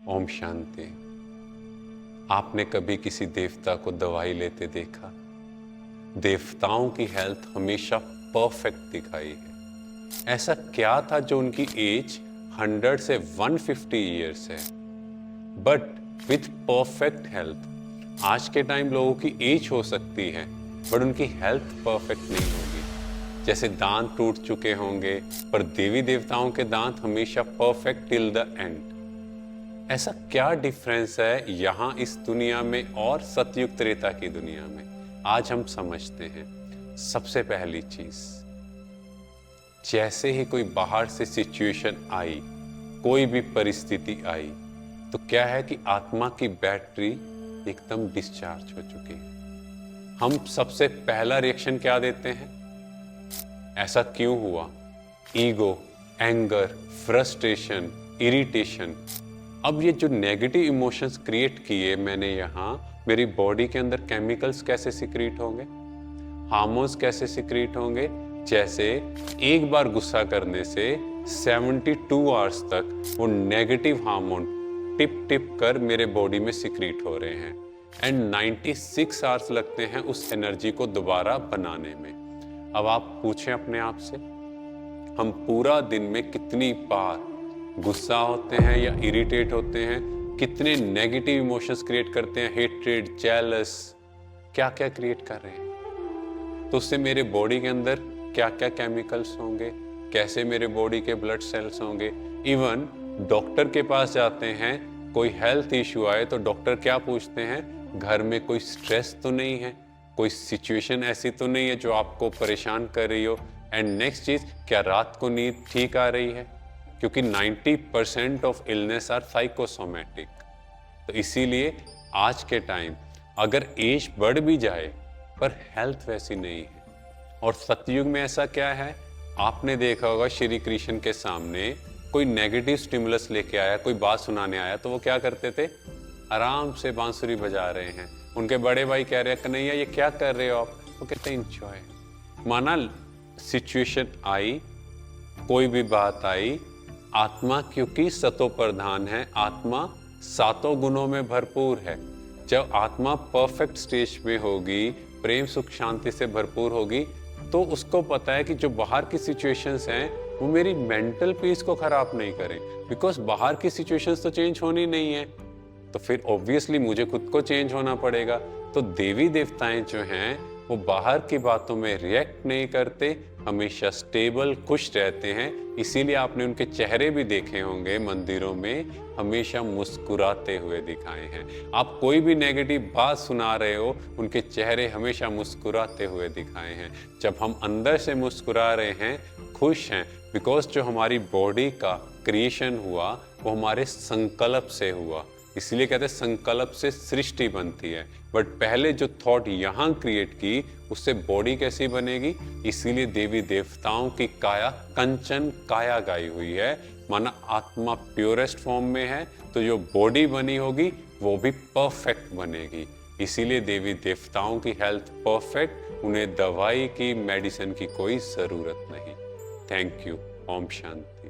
ओम शांति। आपने कभी किसी देवता को दवाई लेते देखा? देवताओं की हेल्थ हमेशा परफेक्ट दिखाई है। ऐसा क्या था जो उनकी एज 100 से 150 ईयर्स है, बट विथ परफेक्ट हेल्थ? आज के टाइम लोगों की एज हो सकती है बट उनकी हेल्थ परफेक्ट नहीं होगी। जैसे दांत टूट चुके होंगे, पर देवी देवताओं के दांत हमेशा परफेक्ट टिल द एंड। ऐसा क्या डिफरेंस है यहाँ इस दुनिया में और सतयुग त्रेता की दुनिया में? आज हम समझते हैं। सबसे पहली चीज, जैसे ही कोई बाहर से सिचुएशन आई, कोई भी परिस्थिति आई, तो क्या है कि आत्मा की बैटरी एकदम डिस्चार्ज हो चुकी है। हम सबसे पहला रिएक्शन क्या देते हैं? ऐसा क्यों हुआ? Ego, anger, frustration, irritation. अब ये जो नेगेटिव इमोशंस क्रिएट किए मैंने यहाँ, मेरी बॉडी के अंदर केमिकल्स कैसे सिक्रीट होंगे, हार्मोन्स कैसे सिक्रीट होंगे? जैसे एक बार गुस्सा करने से 72 आवर्स तक वो नेगेटिव हार्मोन टिप टिप कर मेरे बॉडी में सिक्रीट हो रहे हैं, एंड 96 आवर्स लगते हैं उस एनर्जी को दोबारा बनाने में। अब आप पूछें अपने आप से, हम पूरा दिन में कितनी बार गुस्सा होते हैं या इरिटेट होते हैं? कितने नेगेटिव इमोशंस क्रिएट करते हैं? हेट्रेड, जेलस, क्या क्या क्रिएट कर रहे हैं? तो उससे मेरे बॉडी के अंदर क्या क्या केमिकल्स होंगे, कैसे मेरे बॉडी के ब्लड सेल्स होंगे। इवन डॉक्टर के पास जाते हैं, कोई हेल्थ इश्यू आए तो डॉक्टर क्या पूछते हैं? घर में कोई स्ट्रेस तो नहीं है, कोई सिचुएशन ऐसी तो नहीं है जो आपको परेशान कर रही हो, एंड नेक्स्ट चीज, क्या रात को नींद ठीक आ रही है? क्योंकि 90% ऑफ इलनेस आर साइकोसोमेटिक। तो इसीलिए आज के टाइम अगर एज बढ़ भी जाए पर हेल्थ वैसी नहीं है। और सतयुग में ऐसा क्या है? आपने देखा होगा श्री कृष्ण के सामने कोई नेगेटिव स्टिमुलस लेके आया, कोई बात सुनाने आया, तो वो क्या करते थे? आराम से बांसुरी बजा रहे हैं। उनके बड़े भाई कह रहे हैं, कन्हैया ये क्या कर रहे हो आप? वो कहते हैं इंजॉय। माना सिचुएशन आई, कोई भी बात आई, आत्मा क्योंकि सतो प्रधान है, आत्मा सातों गुणों में भरपूर है। जब आत्मा परफेक्ट स्टेज में होगी, प्रेम सुख शांति से भरपूर होगी, तो उसको पता है कि जो बाहर की सिचुएशंस हैं वो मेरी मेंटल पीस को खराब नहीं करें, बिकॉज बाहर की सिचुएशंस तो चेंज होनी नहीं है, तो फिर ऑब्वियसली मुझे खुद को चेंज होना पड़ेगा। तो देवी देवताएं जो हैं वो बाहर की बातों में रिएक्ट नहीं करते, हमेशा स्टेबल, खुश रहते हैं। इसीलिए आपने उनके चेहरे भी देखे होंगे मंदिरों में, हमेशा मुस्कुराते हुए दिखाए हैं। आप कोई भी नेगेटिव बात सुना रहे हो, उनके चेहरे हमेशा मुस्कुराते हुए दिखाए हैं। जब हम अंदर से मुस्कुरा रहे हैं, खुश हैं, बिकॉज जो हमारी बॉडी का क्रिएशन हुआ वो हमारे संकल्प से हुआ। इसलिए कहते हैं संकल्प से सृष्टि बनती है। बट पहले जो थॉट यहाँ क्रिएट की, उससे बॉडी कैसी बनेगी? इसीलिए देवी देवताओं की काया कंचन काया गाई हुई है। माना आत्मा प्योरेस्ट फॉर्म में है, तो जो बॉडी बनी होगी वो भी परफेक्ट बनेगी। इसीलिए देवी देवताओं की हेल्थ परफेक्ट, उन्हें दवाई की, मेडिसिन की कोई जरूरत नहीं। Thank you. ओम शांति।